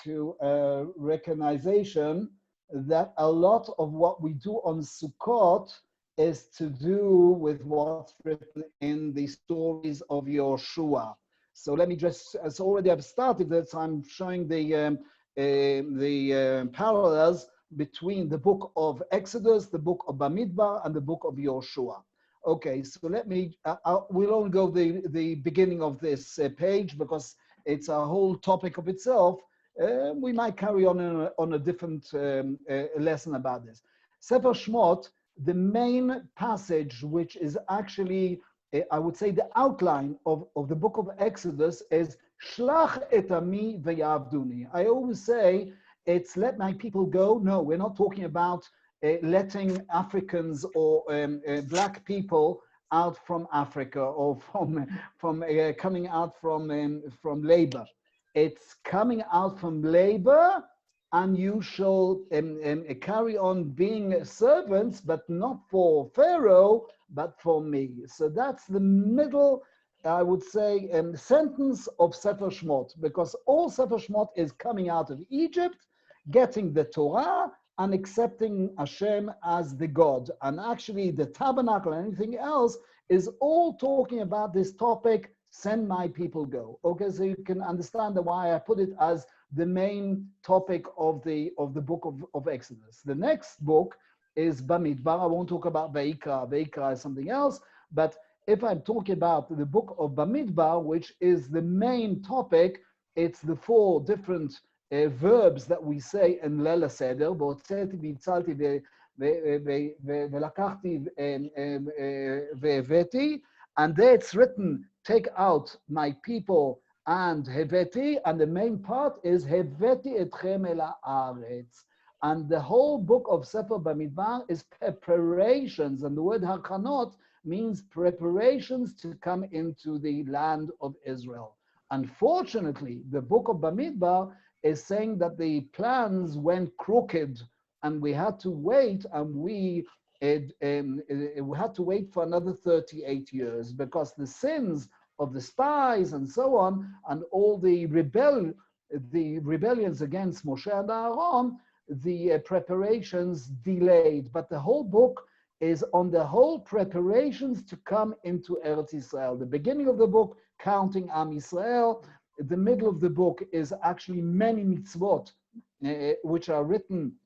to a recognition that a lot of what we do on Sukkot is to do with what's written in the stories of Yoshua. So let me just, as already I've started this, I'm showing the parallels between the book of Exodus, the book of Bamidbar, and the book of Yoshua. Okay, so let me, we'll only go the beginning of this page because it's a whole topic of itself. We might carry on a different lesson about this. Sefer Shmot, the main passage, which is actually, I would say, the outline of the book of Exodus is Shlach et ami v'yavduni. I always say it's let my people go. No, we're not talking about letting Africans or black people out from Africa or from coming out from labor. It's coming out from labor, and you shall carry on being servants, but not for Pharaoh, but for me. So that's the middle, I would say, sentence of Sefer Shmot, because all Sefer Shmot is coming out of Egypt, getting the Torah, and accepting Hashem as the God. And actually the tabernacle and anything else is all talking about this topic, send my people go. Okay, so you can understand why I put it as the main topic of the book of Exodus. The next book is Bamidbar. I won't talk about Veikra. Veikra is something else, but if I'm talking about the book of Bamidbar, which is the main topic, it's the 4 different verbs that we say in Leil HaSeder, והוצאתי והצלתי ולקחתי והבאתי, and there it's written, take out my people and הבאתי, and the main part is הבאתי אתכם אל הארץ. And the whole book of Sefer Bamidbar is preparations, and the word hakhanot means preparations to come into the land of Israel. Unfortunately, the book of Bamidbar is saying that the plans went crooked, and we had to wait, and we had to wait for another 38 years because the sins of the spies and so on, and all the rebellions against Moshe and Aaron, the preparations delayed. But the whole book is on the whole preparations to come into Eretz Israel. The beginning of the book, counting Am Yisrael. The middle of the book is actually many mitzvot, which are written,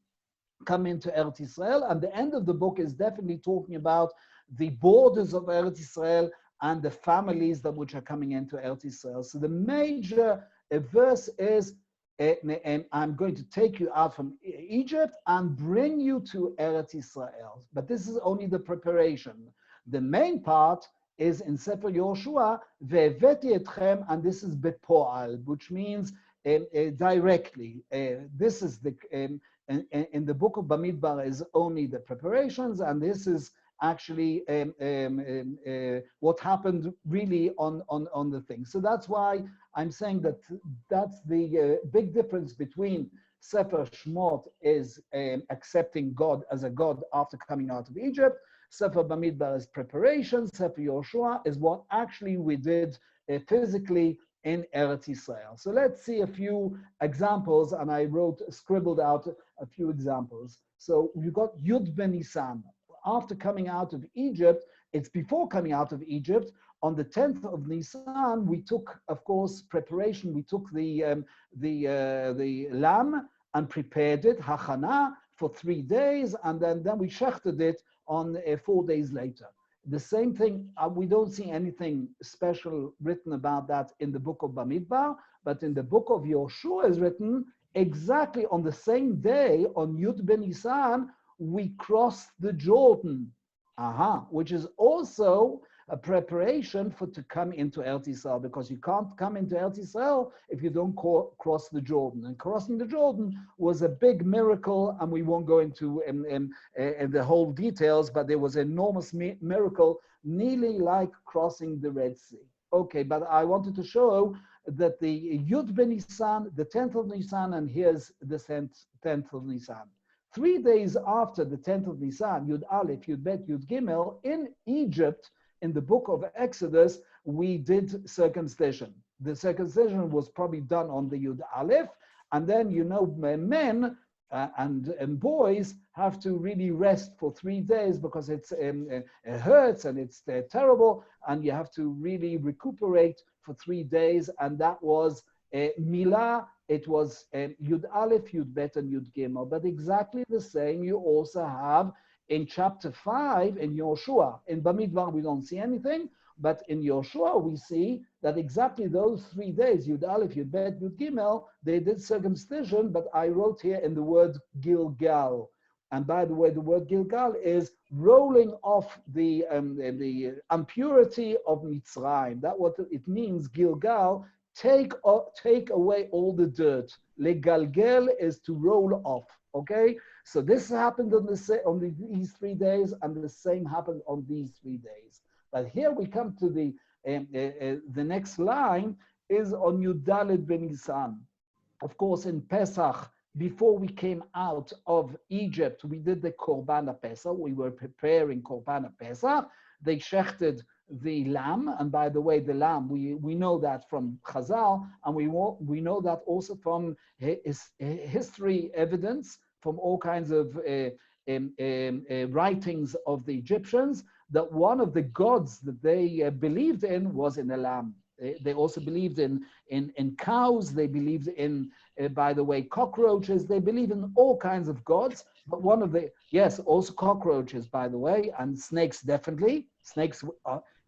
come into Eretz Israel. And the end of the book is definitely talking about the borders of Eretz Israel and the families that which are coming into Eretz Israel. So the major verse is, and I'm going to take you out from Egypt and bring you to Eretz Israel. But this is only the preparation. The main part is in Sefer Yoshua, ve'eveti etchem, and this is bepo'al, which means directly. This is the, in the book of Bamidbar is only the preparations, and this is actually what happened really on the thing. So that's why I'm saying that that's the big difference between Sefer Shmot is accepting God as a God after coming out of Egypt. Sefer Bamidbar is preparation. Sefer Yoshua is what actually we did physically in Eretz Israel. So let's see a few examples, and I scribbled out a few examples. So you got Yud Ben Nisan. After coming out of Egypt, it's before coming out of Egypt, on the 10th of Nisan, we took, of course, preparation. We took the lamb and prepared it, hachana, for 3 days, and then we shechted it on 4 days later. The same thing, we don't see anything special written about that in the book of Bamidbar, but in the book of Yoshua is written exactly on the same day, on Yud Ben Nisan, we crossed the Jordan, which is also a preparation to come into Eretz Israel, because you can't come into Eretz Israel if you don't cross the Jordan. And crossing the Jordan was a big miracle, and we won't go into the whole details, but there was an enormous miracle, nearly like crossing the Red Sea. Okay, but I wanted to show that the Yud Ben Nisan, the 10th of Nisan, and here's the 10th of Nisan. 3 days after the 10th of Nisan, Yud Aleph, Yud Bet, Yud Gimel, in Egypt, in the book of Exodus, we did circumcision. The circumcision was probably done on the Yud Aleph, And then, men and boys have to really rest for 3 days because it hurts and it's terrible, and you have to really recuperate for 3 days. And that was Milah. It was Yud Aleph, Yud Bet, and Yud Gimel. But exactly the same you also have in chapter 5 in Yoshua. In Bamidbar, we don't see anything, but in Yoshua, we see that exactly those 3 days, Yud Aleph, Yud Bet, Yud Gimel, they did circumcision, but I wrote here in the word Gilgal. And by the way, the word Gilgal is rolling off the impurity of Mitzrayim. That's what it means, Gilgal. Take away all the dirt. Legalgel is to roll off, okay? So this happened on these 3 days, and the same happened on these 3 days. But here we come to the next line is on Yudalet Ben Nisan. Of course, in Pesach, before we came out of Egypt, we did the Korban Pesach. We were preparing Korban Pesach. They shechted the lamb, and by the way, the lamb, we know that from Chazal, and we know that also from history evidence, from all kinds of writings of the Egyptians, that one of the gods that they believed in was in a lamb. They also believed in cows. They believed in, by the way, cockroaches. They believe in all kinds of gods. But one of the, yes, also cockroaches, by the way, and snakes, definitely. Snakes,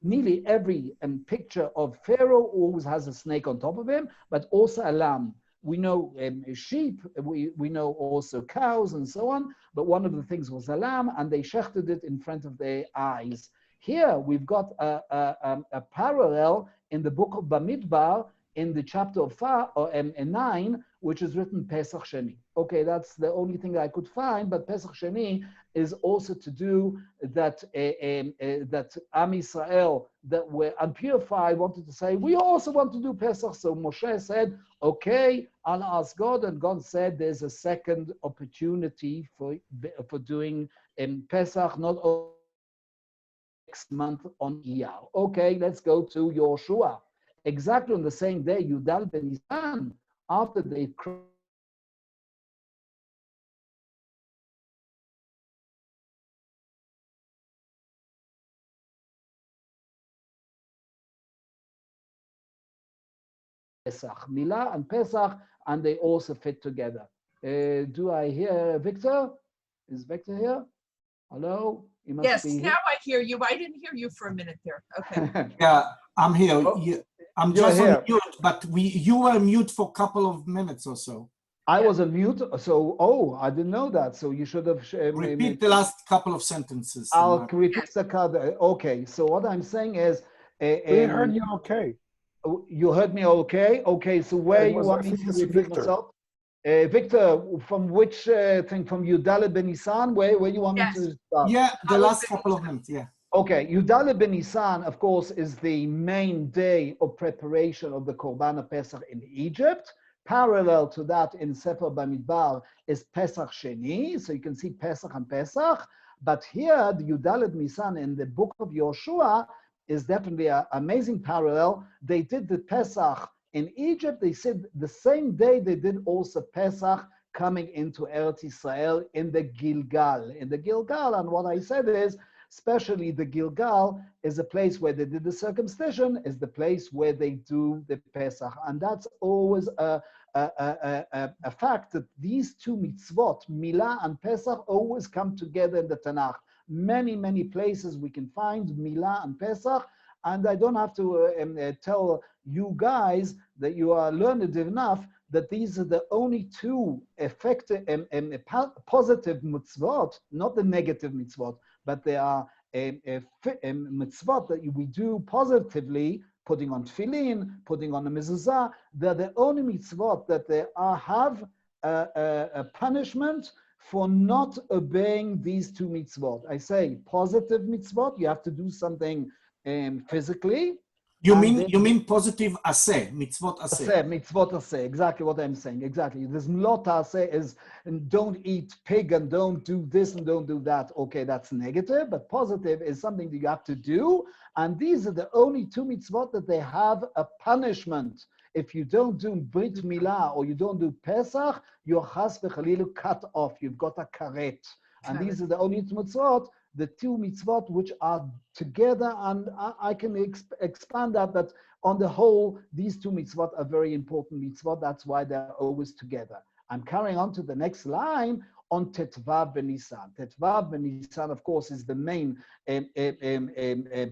nearly every picture of Pharaoh always has a snake on top of him, but also a lamb. We know sheep, we know also cows and so on, but one of the things was a lamb, and they shechted it in front of their eyes. Here we've got a parallel in the book of Bamidbar, in the chapter of 9, which is written Pesach Sheni. Okay, that's the only thing I could find, but Pesach Sheni is also to do that that Am Yisrael that were unpurified wanted to say, we also want to do Pesach. So Moshe said, okay, I'll ask God, and God said there's a second opportunity for doing Pesach, not only next month on Iyar. Okay, let's go to Yoshua. Exactly on the same day, Yudal Ben Nisan, after they Pesach, Milah and Pesach, and they also fit together. Do I hear Victor? Is Victor here? Hello? You must yes, now I hear you. I didn't hear you for a minute there. Okay. Yeah, I'm here. Oh, I'm just on mute, but you were mute for a couple of minutes or so. I was on mute, so I didn't know that. So you should have repeat the last couple of sentences. I'll repeat the card. Okay, so what I'm saying is, we heard you okay. You heard me okay? Okay, so where you want me to repeat myself? Victor, from which thing? From Yudalet Ben Nisan? Where you want me to start? Yeah, the last couple of minutes, yeah. Okay, Yudalet Ben Nisan, of course, is the main day of preparation of the Korban Pesach in Egypt. Parallel to that in Sefer Bamidbar is Pesach Sheni, so you can see Pesach and Pesach. But here, the Yudalet Nisan in the book of Yoshua is definitely an amazing parallel. They did the Pesach in Egypt. They said the same day they did also Pesach coming into Eretz Israel in the Gilgal. In the Gilgal, and what I said is, especially the Gilgal is a place where they did the circumcision, is the place where they do the Pesach. And that's always a fact that these two mitzvot, Milah and Pesach, always come together in the Tanakh. Many, many places we can find Milah and Pesach, and I don't have to tell you guys that you are learned enough that these are the only two effective positive mitzvot, not the negative mitzvot, but they are mitzvot that we do positively, putting on tefillin, putting on a mezuzah. They're the only mitzvot that they have a punishment for not obeying these two mitzvot. I say positive mitzvot, you have to do something physically. You mean positive aseh, mitzvot aseh. Mitzvot aseh, exactly what I'm saying, exactly. This lot aseh is don't eat pig and don't do this and don't do that. Okay, that's negative, but positive is something that you have to do. And these are the only two mitzvot that they have a punishment. if you don't do Brit Milah or you don't do Pesach, you're chas v'chalilu cut off. You've got a karet. And these are the only mitzvot, the two mitzvot which are together. And I can expand that on the whole, these two mitzvot are very important mitzvot. That's why they're always together. I'm carrying on to the next line on Tetvav B'Nisan. Tetvav B'Nisan, of course, is the main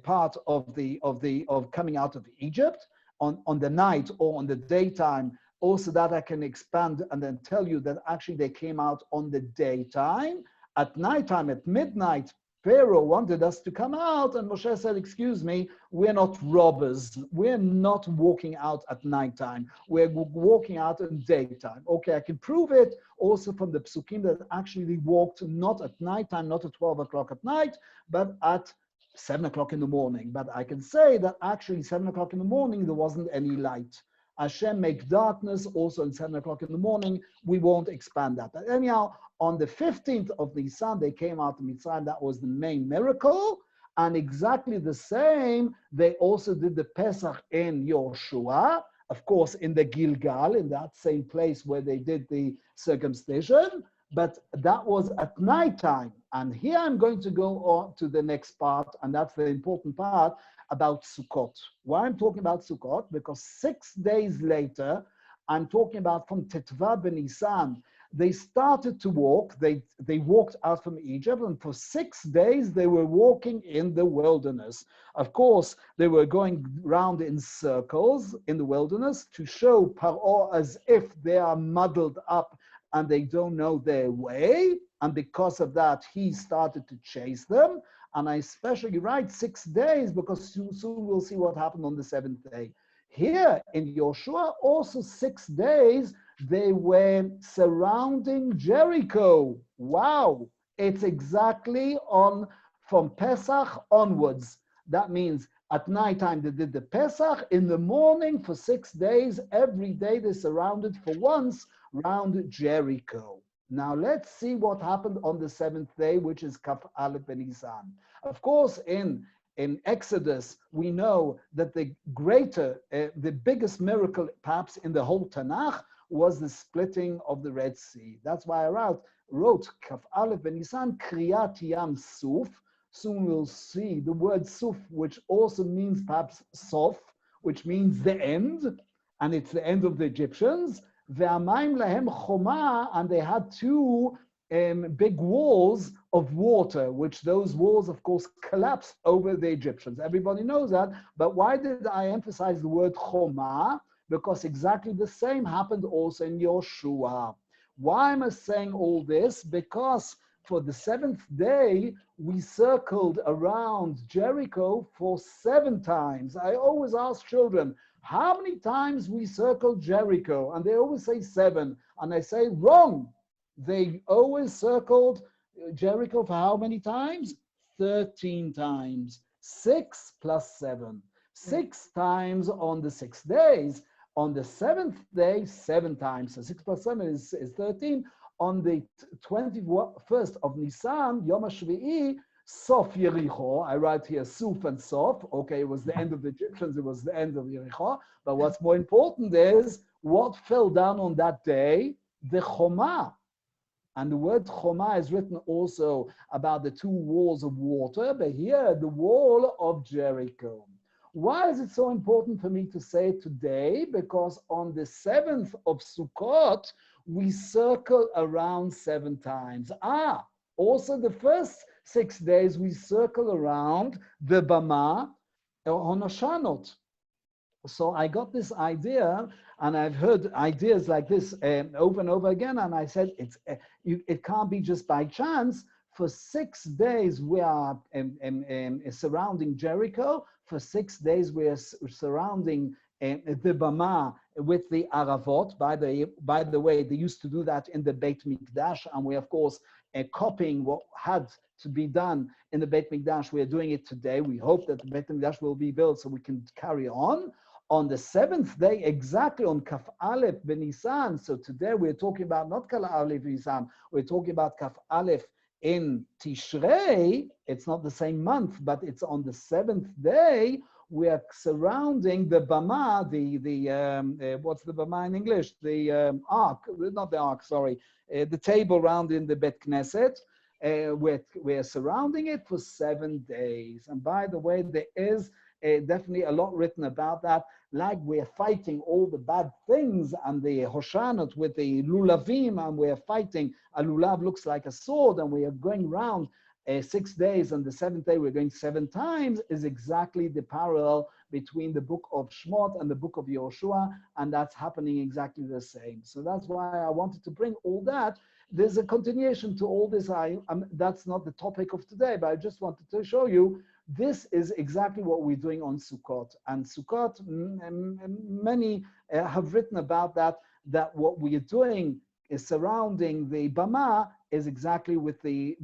part of coming out of Egypt on the night or on the daytime. Also, that I can expand and then tell you that actually they came out on the daytime. At nighttime, at midnight, Pharaoh wanted us to come out, and Moshe said, excuse me, we're not robbers. We're not walking out at nighttime. We're walking out in daytime. Okay, I can prove it also from the psukim that actually they walked not at nighttime, not at 12 o'clock at night, but at 7 o'clock in the morning. But I can say that actually 7 o'clock in the morning, there wasn't any light. Hashem make darkness also at 7 o'clock in the morning. We won't expand that. But anyhow, on the 15th of Nisan, they came out of Mitzrayim. That was the main miracle. And exactly the same, they also did the Pesach in Yoshua, of course, in the Gilgal, in that same place where they did the circumcision. But that was at nighttime. And here I'm going to go on to the next part, and that's the important part about Sukkot. Why I'm talking about Sukkot? Because 6 days later, I'm talking about from Tetvav B'Nisan, they started to walk. They walked out from Egypt, and for 6 days they were walking in the wilderness. Of course, they were going round in circles in the wilderness to show Paro as if they are muddled up and they don't know their way. And because of that, he started to chase them. And I especially write 6 days because soon we'll see what happened on the 7th day. Here in Yoshua, also 6 days, they were surrounding Jericho. Wow, it's exactly from Pesach onwards. That means at nighttime they did the Pesach, in the morning for 6 days, every day they surrounded for once round Jericho. Now let's see what happened on the 7th day, which is Kaf Aleph B'Nisan. Of course, in Exodus, we know that the biggest miracle perhaps in the whole Tanakh was the splitting of the Red Sea. That's why I wrote Kaf Aleph B'Nisan Kriyat Yam Suf. Soon we'll see the word Suf, which also means perhaps Sof, which means the end, and it's the end of the Egyptians. Ve'amayim lahem choma, and they had two big walls of water, which those walls, of course, collapsed over the Egyptians. Everybody knows that, but why did I emphasize the word choma? Because exactly the same happened also in Yoshua. Why am I saying all this? Because for the 7th day, we circled around Jericho for 7 times. I always ask children, how many times we circled Jericho? And they always say 7. And I say, wrong. They always circled Jericho for how many times? 13 times. 6 plus 7. 6 times on the 6 days. On the 7th day, 7 times. So 6 plus 7 is 13. On the 21st of Nisan, Yom HaShvi'i, Sof Yericho. I write here Suf and Sof. Okay, it was the end of the Egyptians, it was the end of Yericho. But what's more important is what fell down on that day? The Choma. And the word Choma is written also about the 2 walls of water, but here the wall of Jericho. Why is it so important for me to say it today? Because on the 7th of Sukkot, we circle around 7 times. Also the first 6 days, we circle around the Bama on Hoshanot. So I got this idea, and I've heard ideas like this over and over again, and I said, it can't be just by chance. For 6 days, we are surrounding Jericho. For 6 days, we are surrounding the Bama with the Aravot. By the way, they used to do that in the Beit Mikdash, and we, of course, copying what had to be done in the Beit Mikdash. We are doing it today. We hope that the Beit Mikdash will be built so we can carry on. On the 7th day, exactly on Kaf Aleph B'Nisan. So today we're talking about not Kaf Aleph B'Nisan, we're talking about Kaf Aleph in Tishrei. It's not the same month, but it's on the 7th day. we are surrounding the bama, what's the bama in English? The ark, not the ark, sorry, the table round in the Bet Knesset. We're surrounding it for 7 days. And by the way, there is definitely a lot written about that. Like we're fighting all the bad things and the Hoshanot with the lulavim, and we're fighting. A lulav looks like a sword, and we are going round 6 days, and the 7th day we're going 7 times, is exactly the parallel between the book of Shmot and the book of Yoshua, and that's happening exactly the same. So that's why I wanted to bring all that. There's a continuation to all this. That's not the topic of today, but I just wanted to show you this is exactly what we're doing on Sukkot. And Sukkot, many have written about that what we are doing is surrounding the Bama is exactly with the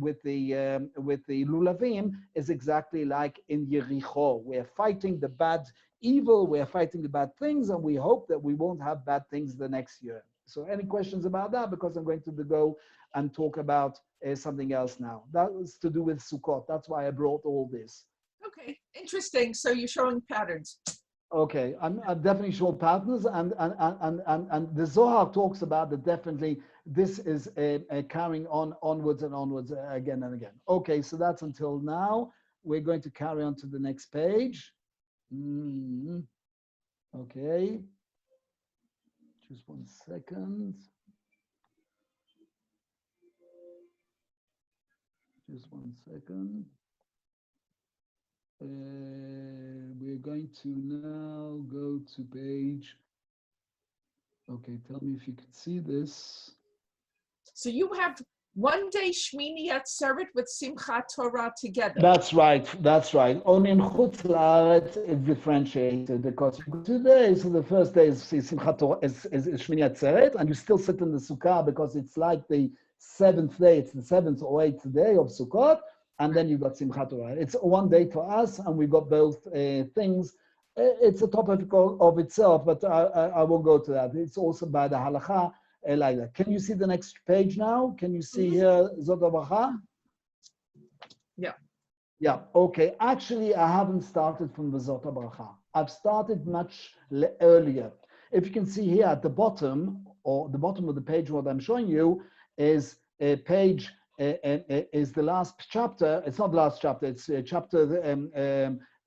Lulavim, is exactly like in Yericho. We're fighting the bad evil, we're fighting the bad things, and we hope that we won't have bad things the next year. So any questions about that? Because I'm going to go and talk about something else now. That was to do with Sukkot. That's why I brought all this. Okay, interesting. So you're showing patterns. Okay, I'm definitely showing patterns, and the Zohar talks about that definitely this is carrying on onwards and onwards again and again. Okay, so that's until now. We're going to carry on to the next page. Okay. Just 1 second. Just 1 second. We're going to now go to page. Okay, tell me if you can see this. So you have 1 day Shmini Atzeret with Simchat Torah together. That's right. That's right. Only in Chutz La'aretz it's differentiated because you go 2 days. So the first day is Simchat Torah, is Shmini Atzeret, and you still sit in the Sukkah because it's like the 7th day. It's the 7th or 8th day of Sukkot, and then you got Simchat Torah. It's 1 day for us, and we got both things. It's a topic of itself, but I won't go to that. It's also by the halacha. Like that. Can you see the next page now? Can you see here Vezot Habracha? Yeah. Yeah, okay. Actually, I haven't started from Vezot Habracha. I've started much earlier. If you can see here at the bottom, or the bottom of the page, what I'm showing you is a page, is the last chapter. It's not the last chapter, it's chapter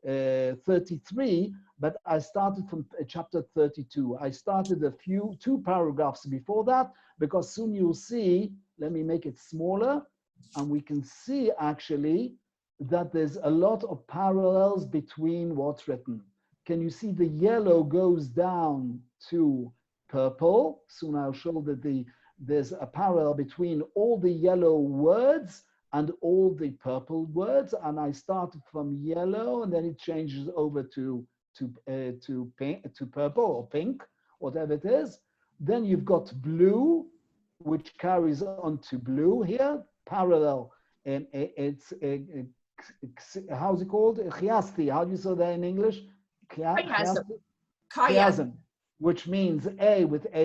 33, but I started from chapter 32. I started 2 paragraphs before that, because soon you'll see, let me make it smaller, and we can see actually that there's a lot of parallels between what's written. Can you see the yellow goes down to purple? Soon I'll show that there's a parallel between all the yellow words and all the purple words, and I started from yellow, and then it changes over to pink, to purple or pink, whatever it is. Then you've got blue, which carries on to blue here, parallel, and it's how's it called? Chiastic. How do you say that in English? Chiasm, which means A with A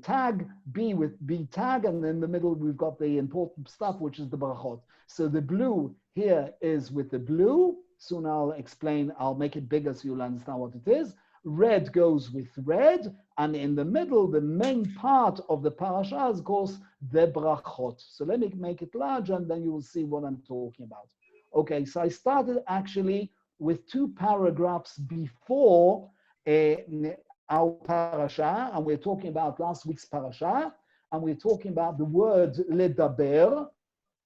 tag, B with B tag, and in the middle we've got the important stuff, which is the brachot. So the blue here is with the blue. Soon I'll explain, I'll make it bigger so you'll understand what it is. Red goes with red, and in the middle, the main part of the parasha is, of course, the brachot. So let me make it larger, and then you will see what I'm talking about. Okay, so I started actually with 2 paragraphs before our parasha, and we're talking about last week's parasha, and we're talking about the word ledaber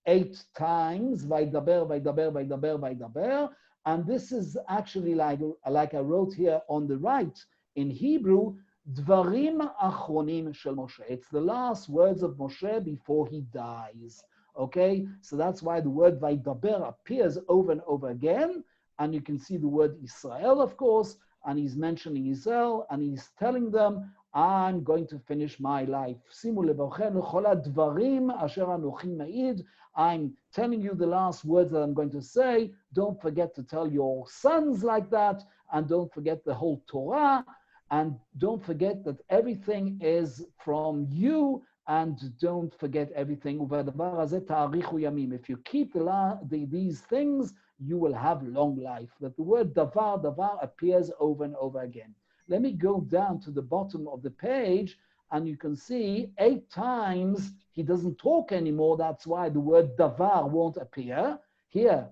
8 times, vaydaber, vaydaber, vaydaber, vaydaber, and this is actually like I wrote here on the right in Hebrew, dvarim achronim shel Moshe. It's the last words of Moshe before he dies. Okay, so that's why the word vaydaber appears over and over again, and you can see the word Israel, of course, and he's mentioning Israel, and he's telling them, I'm going to finish my life. I'm telling you the last words that I'm going to say. Don't forget to tell your sons like that, and don't forget the whole Torah, and don't forget that everything is from you, and don't forget everything. If you keep these things, you will have long life. That the word davar appears over and over again. Let me go down to the bottom of the page, and you can see 8 times he doesn't talk anymore. That's why the word davar won't appear. Here,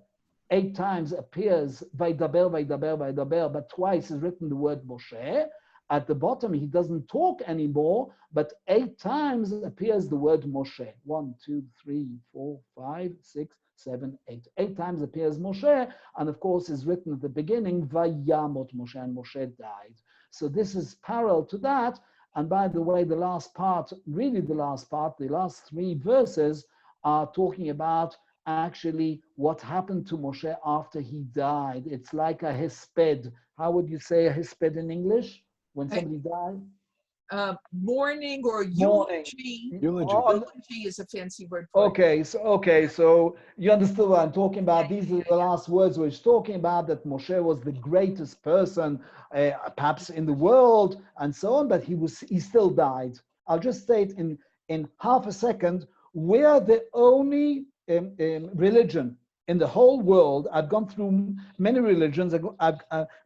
8 times appears vaydaber, but twice is written the word Moshe. At the bottom, he doesn't talk anymore, but 8 times appears the word Moshe. 1, 2, 3, 4, 5, 6, 7, 8. 8 times appears Moshe, and of course is written at the beginning, Vayamot Moshe, and Moshe died. So this is parallel to that. And by the way, the last part, really the last part, the last 3 verses are talking about actually what happened to Moshe after he died. It's like a hesped. How would you say a hesped in English when somebody died? Mourning or Mourning. eulogy. Eulogy. Eulogy is a fancy word for it. Okay, so you understood what I'm talking about. These are the last words we're talking about, that Moshe was the greatest person, perhaps in the world, and so on, but he still died. I'll just state in half a second, we're the only religion in the whole world. I've gone through many religions.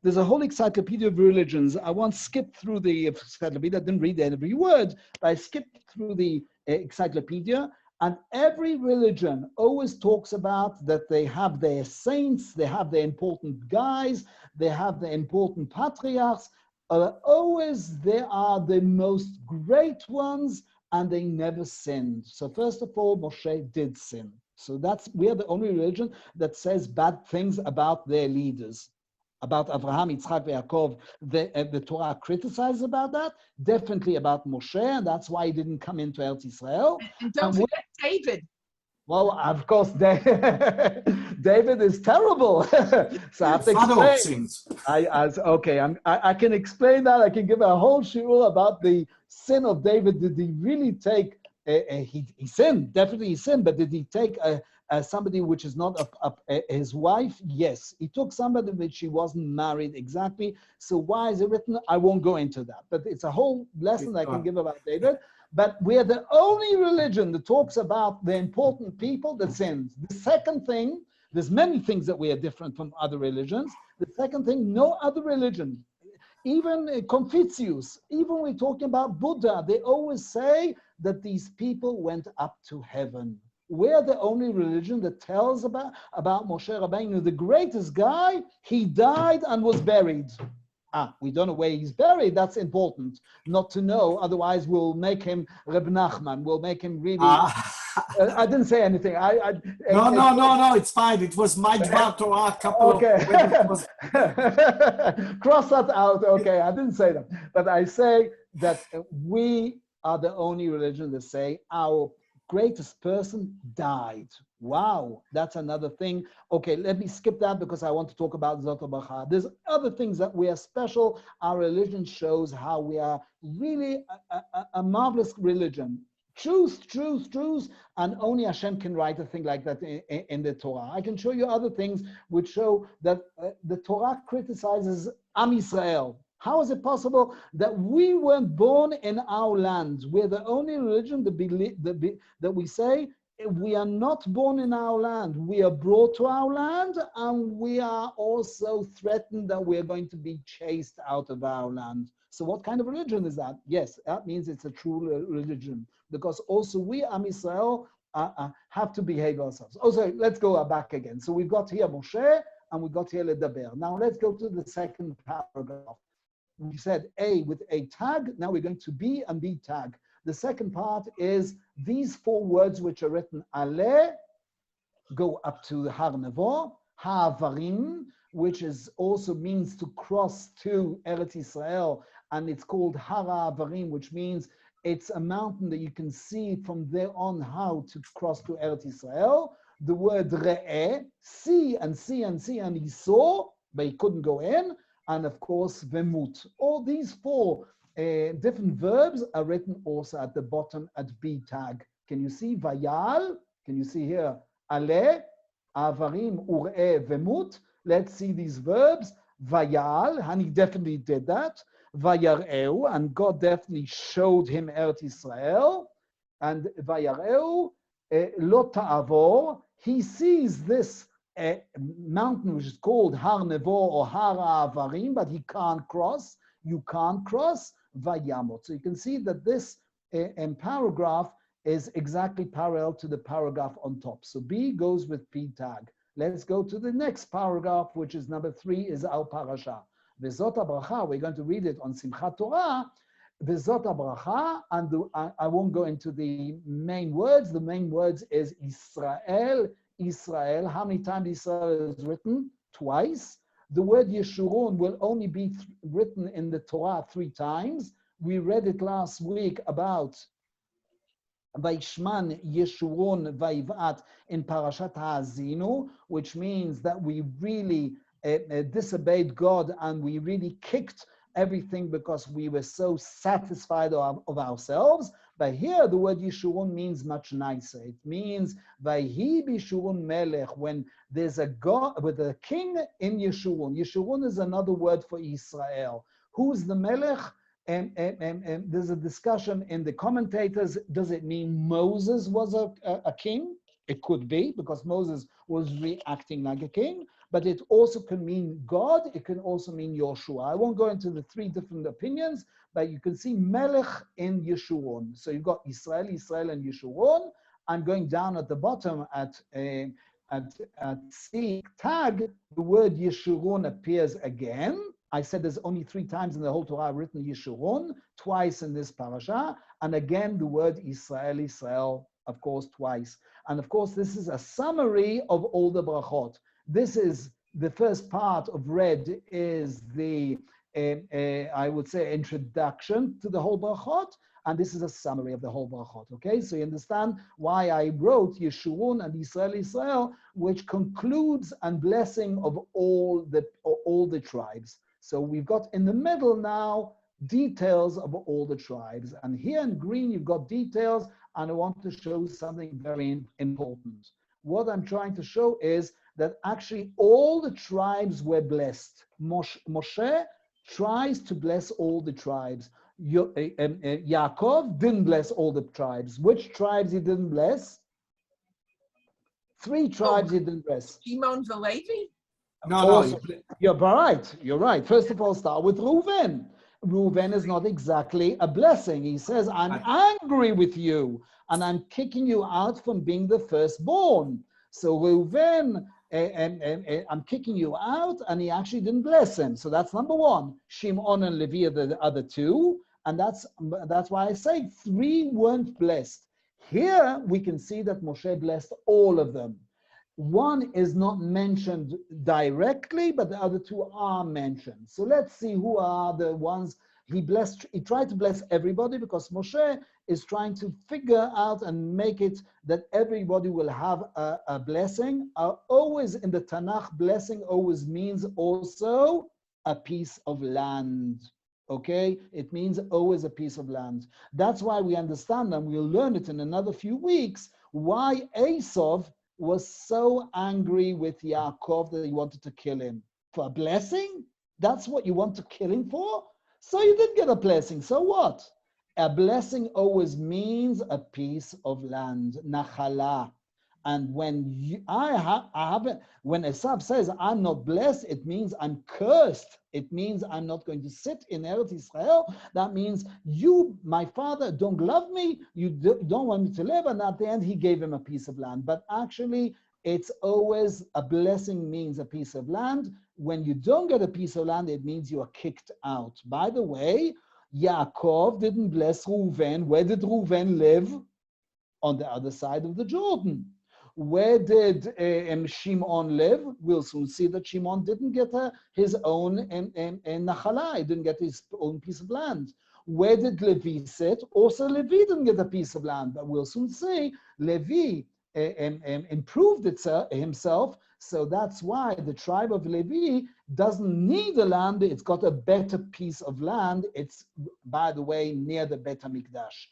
There's a whole encyclopedia of religions. I once skipped through the encyclopedia. I didn't read every word, but I skipped through the encyclopedia. And every religion always talks about that they have their saints, they have their important guys, they have the important patriarchs. Always they are the most great ones, and they never sinned. So first of all, Moshe did sin. So we are the only religion that says bad things about their leaders. About Abraham, Yitzchak, Yaakov, the Torah criticizes about that. Definitely about Moshe, and that's why he didn't come into Eretz Israel. And don't forget David. Well, of course, David is terrible. So I have to explain. I can explain that. I can give a whole shiur about the sin of David. Did he really take? He sinned, definitely he sinned, but did he take somebody which is not his wife? Yes, he took somebody which she wasn't married exactly. So why is it written? I won't go into that, but it's a whole lesson I can give about David. But we're the only religion that talks about the important people that sins. The second thing, there's many things that we are different from other religions. The second thing, no other religion, even Confucius, even we're talking about Buddha, they always say that these people went up to heaven. We're the only religion that tells about Moshe Rabbeinu, the greatest guy. He died and was buried. We don't know where he's buried. That's important not to know. Otherwise, we'll make him Reb Nachman. We'll make him really. I didn't say anything. No. It's fine. It was my Dvar Torah. Cross that out. Okay, I didn't say that, but I say that we are the only religion that say our greatest person died. Wow, that's another thing. Okay, let me skip that because I want to talk about Vezot Habracha. There's other things that we are special. Our religion shows how we are really a marvelous religion. Truth, and only Hashem can write a thing like that in the Torah. I can show you other things which show that the Torah criticizes Am Yisrael. How is it possible that we weren't born in our land? We're the only religion that we say we are not born in our land. We are brought to our land, and we are also threatened that we are going to be chased out of our land. So what kind of religion is that? Yes, that means it's a true religion, because also we, Am Yisrael, have to behave ourselves. Also, let's go back again. So we've got here Moshe, and we got here Ledaber. Now let's go to the second paragraph. We said A with a tag, now we're going to B and B tag. The second part is these 4 words which are written Ale, go up to the Har Nevo, Ha'avarim, which is also means to cross to Eretz Israel, and it's called Har Ha'avarim, which means it's a mountain that you can see from there on how to cross to Eretz Israel. The word Re'eh, see, and he saw, but he couldn't go in. And of course, Vemut. All these 4 different verbs are written also at the bottom at B tag. Can you see Vayal? Can you see here? Ale, Avarim, Ur'eh, Vemut. Let's see these verbs. Vayal, and he definitely did that. Vayar'eu, and God definitely showed him Eretz Israel. and Vayareu lo ta'avor, he sees this mountain which is called Har Nevo or Har Avarim, but he can't cross. You can't cross. Vayamot. So you can see that this paragraph is exactly parallel to the paragraph on top. So B goes with P tag. Let's go to the next paragraph, which is number 3, is our parasha. Vezot Habracha, we're going to read it on Simchat Torah. Vezot Habracha, and I won't go into the main words. The main words is Israel. Israel. How many times Israel is written? Twice. The word Yeshurun will only be written in the Torah 3 times. We read it last week about Vaishman, Yeshurun, Vaivat in Parashat Ha'azinu, which means that we really disobeyed God and we really kicked everything because we were so satisfied of ourselves. But here the word Yeshurun means much nicer. It means Vayhi Bishurun Melech, when there's a God with a king in Yeshurun. Yeshurun is another word for Israel. Who's the Melech? There's a discussion in the commentators. Does it mean Moses was a king? It could be, because Moses was reacting like a king, but it also can mean God. It can also mean Yoshua. I won't go into the 3 different opinions, but you can see Melech in Yeshurun. So you've got Israel, and Yeshurun. I'm going down at the bottom at C tag. The word Yeshurun appears again. I said there's only 3 times in the whole Torah written Yeshurun, twice in this parasha, and again the word Israel, of course, twice. And of course, this is a summary of all the brachot. This is the first part of red is the, I would say, introduction to the whole brachot, and this is a summary of the whole brachot, okay? So you understand why I wrote Yeshurun and Israel, which concludes and blessing of all the tribes. So we've got in the middle now details of all the tribes. And here in green, you've got details, and I want to show something very important. What I'm trying to show is that actually all the tribes were blessed. Moshe tries to bless all the tribes. Yaakov didn't bless all the tribes. Which tribes he didn't bless? 3 tribes he didn't bless. Shimon and Levi? No. You're right. First of all, start with Reuven. Reuven is not exactly a blessing. He says, I'm angry with you, and I'm kicking you out from being the firstborn. So Reuven, I'm kicking you out, and he actually didn't bless him. So that's number 1. Shimon and Levi are the other 2, and that's why I say 3 weren't blessed. Here we can see that Moshe blessed all of them. 1 is not mentioned directly, but the other 2 are mentioned. So let's see who are the ones he blessed. He tried to bless everybody because Moshe is trying to figure out and make it that everybody will have a blessing. Always in the Tanakh, blessing always means also a piece of land. Okay? It means always a piece of land. That's why we understand, and we'll learn it in another few weeks, why Esau was so angry with Yaakov that he wanted to kill him. For a blessing? That's what you want to kill him for? So you did get a blessing, so what? A blessing always means a piece of land, nachala. And when when Esav says, I'm not blessed, it means I'm cursed. It means I'm not going to sit in Eretz Israel. That means you, my father, don't love me. You don't want me to live. And at the end, he gave him a piece of land. But actually, it's always a blessing means a piece of land. When you don't get a piece of land, it means you are kicked out. By the way, Yaakov didn't bless Reuven. Where did Reuven live? On the other side of the Jordan. Where did Shimon live? We'll soon see that Shimon didn't get his own nachala. He didn't get his own piece of land. Where did Levi sit? Also, Levi didn't get a piece of land. But we'll soon see Levi improved himself. So that's why the tribe of Levi doesn't need the land. It's got a better piece of land. It's, by the way, near the Bet HaMikdash.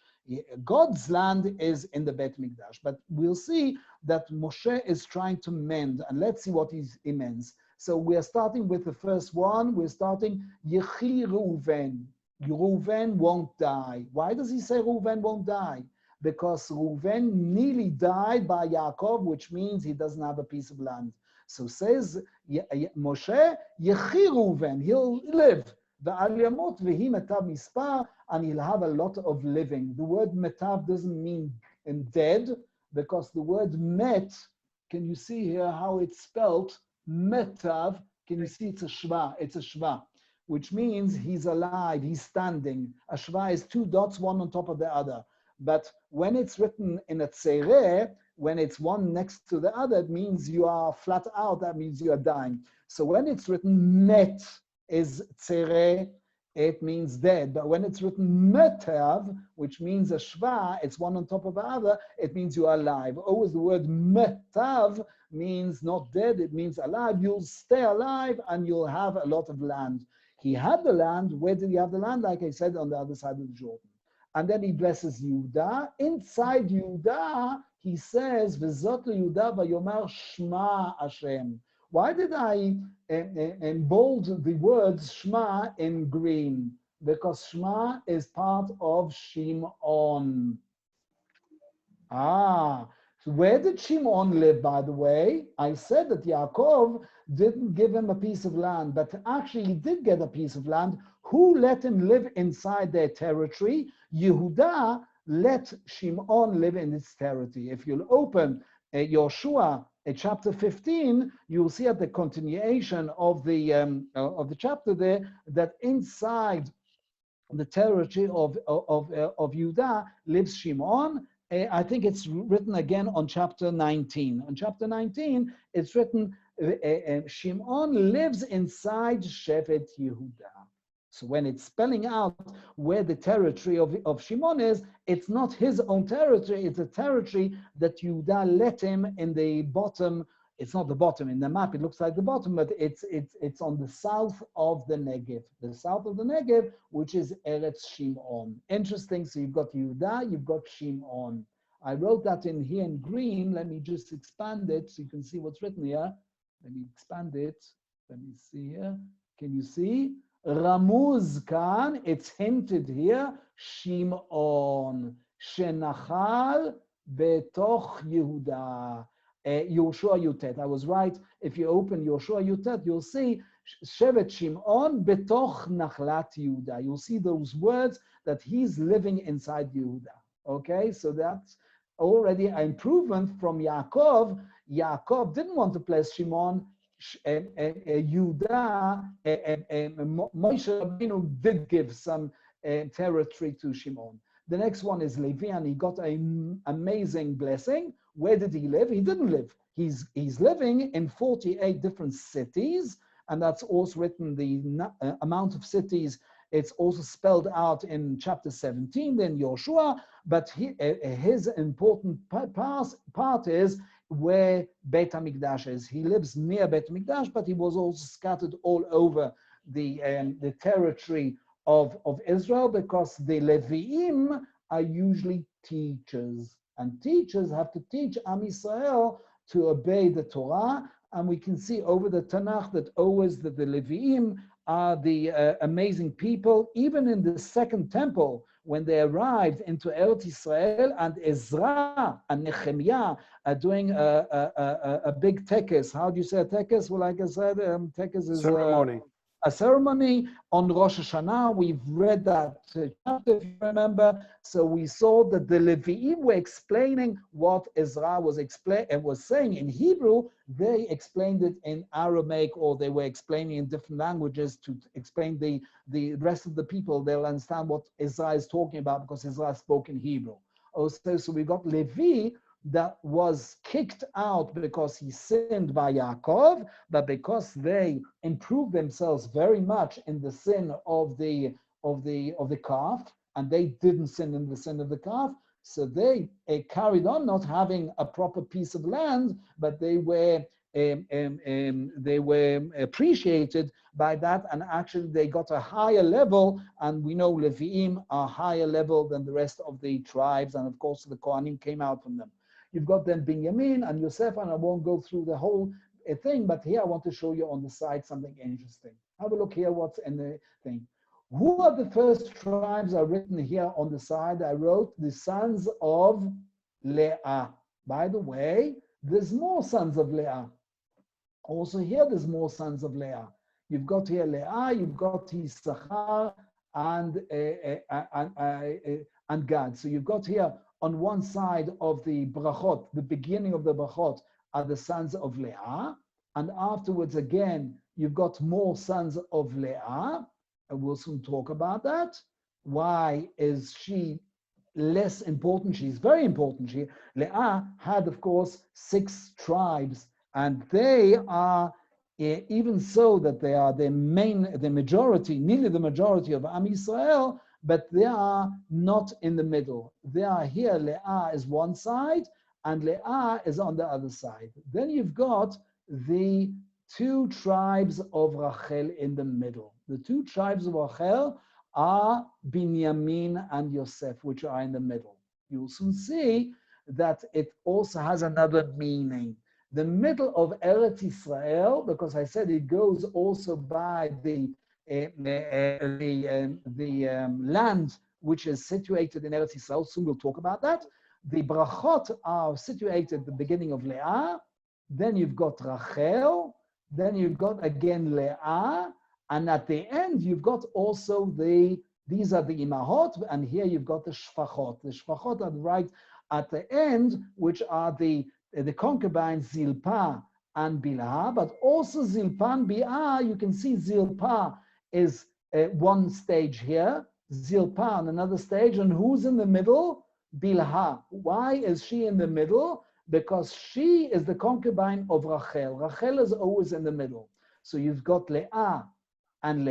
God's land is in the Bet Mikdash, but we'll see that Moshe is trying to mend, and let's see what he mends. So we are starting with the first one. We're starting Yechi Reuven. Reuven won't die. Why does he say Reuven won't die? because Reuven nearly died by Yaakov, which means he doesn't have a piece of land. So says Moshe, Yechi Reuven, he'll live. And he'll have a lot of living. The word metav doesn't mean dead, because the word met, can you see here how it's spelled? Metav, can you see it's a shva? It's a shva, which means he's alive, he's standing. A shva is two dots, one on top of the other. But when it's written in a tzereh, when it's one next to the other, it means you are flat out, that means you are dying. So when it's written met is tzereh, it means dead. But when it's written metav, which means a shva, it's one on top of the other, it means you are alive. Always the word metav means not dead, it means alive. You'll stay alive and you'll have a lot of land. He had the land. Where did he have the land? Like I said, on the other side of the Jordan. And then he blesses Yehuda. Inside Yehuda, he says, Vezot Yehuda vayomar Shema Hashem. Why did I bold the words Shema in green? Because Shema is part of Shimon. So where did Shimon live, by the way? I said that Yaakov didn't give him a piece of land, but actually he did get a piece of land. Who let him live inside their territory? Yehuda let Shimon live in its territory. If you'll open Yoshua chapter 15, you'll see at the continuation of the chapter there that inside the territory of Yehuda lives Shimon. I think it's written again on chapter 19. On chapter 19, it's written, Shimon lives inside Shevet Yehuda. So when it's spelling out where the territory of Shimon is, it's not his own territory, it's a territory that Yehuda let him in the bottom. It's not the bottom in the map, it looks like the bottom, but it's on the south of the Negev. The south of the Negev, which is Eretz Shimon. Interesting, so you've got Yehuda, you've got Shimon. I wrote that in here in green. Let me just expand it so you can see what's written here. Let me expand it. Let me see here. Can you see? Ramuz kan, it's hinted here, Shimon, Shenachal betoch Yehuda. Yoshua Yutet. I was right. If you open Yoshua Yutet, you'll see Shevet Shimon betoch Nachlat Yehuda. You'll see those words that he's living inside Yehuda. Okay, so that's already an improvement from Yaakov. Yaakov didn't want to place Shimon. Yehuda, Moshe Rabbeinu did give some territory to Shimon. The next one is Levi, and he got an amazing blessing. Where did he live? He didn't live. He's living in 48 different cities, and that's also written the amount of cities. It's also spelled out in chapter 17, then Yoshua, but his important part is where Beit HaMikdash is. He lives near Beit HaMikdash, but he was also scattered all over the territory of Israel, because the Leviim are usually teachers, and teachers have to teach Am Yisrael to obey the Torah. And we can see over the Tanakh that always that the Leviim are the amazing people. Even in the second temple, when they arrived into Eretz Israel, and Ezra and Nehemiah are doing a big tekes. How do you say a tekes? Well, like I said, tekes is ceremony. A ceremony on Rosh Hashanah. We've read that chapter, if you remember. So we saw that the Leviim were explaining what Ezra was saying in Hebrew. They explained it in Aramaic, or they were explaining in different languages to explain the rest of the people. They'll understand what Ezra is talking about, because Ezra spoke in Hebrew. Also, so we got Levi that was kicked out because he sinned by Yaakov, but because they improved themselves very much in the sin of the calf, and they didn't sin in the sin of the calf, so they carried on not having a proper piece of land, but they were appreciated by that, and actually they got a higher level. And we know Leviim are higher level than the rest of the tribes, and of course the Kohanim came out from them. You've got then Binyamin and Yosef, and I won't go through the whole thing, but here I want to show you on the side something interesting. Have a look here what's in the thing. Who are the first tribes are written here on the side? I wrote the sons of Leah. By the way, there's more sons of Leah. Also here, there's more sons of Leah. You've got here Leah, you've got Issachar and Gad. So you've got here on one side of the brachot, the beginning of the brachot are the sons of Leah, and afterwards again, you've got more sons of Leah, and we'll soon talk about that. Why is she less important? She's very important. Leah had, of course, 6 tribes, and they are, even so that they are the majority, nearly the majority of Am Yisrael, but they are not in the middle. They are here, Leah is one side, and Leah is on the other side. Then you've got the 2 tribes of Rachel in the middle. The 2 tribes of Rachel are Binyamin and Yosef, which are in the middle. You'll soon see that it also has another meaning. The middle of Eretz Israel, because I said it goes also by the land which is situated in Eretz Israel. Soon we'll talk about that. The brachot are situated at the beginning of Leah. Then you've got Rachel. Then you've got again Leah. And at the end, you've got also these are the imahot, and here you've got the shfachot. The shfachot are right at the end, which are the concubines Zilpah and Bilhah, but also Zilpah and Bi'ah. You can see Zilpah is one stage here, Zilpah on another stage, and who's in the middle? Bilhah. Why is she in the middle? Because she is the concubine of Rachel. Rachel is always in the middle. So you've got Leah, and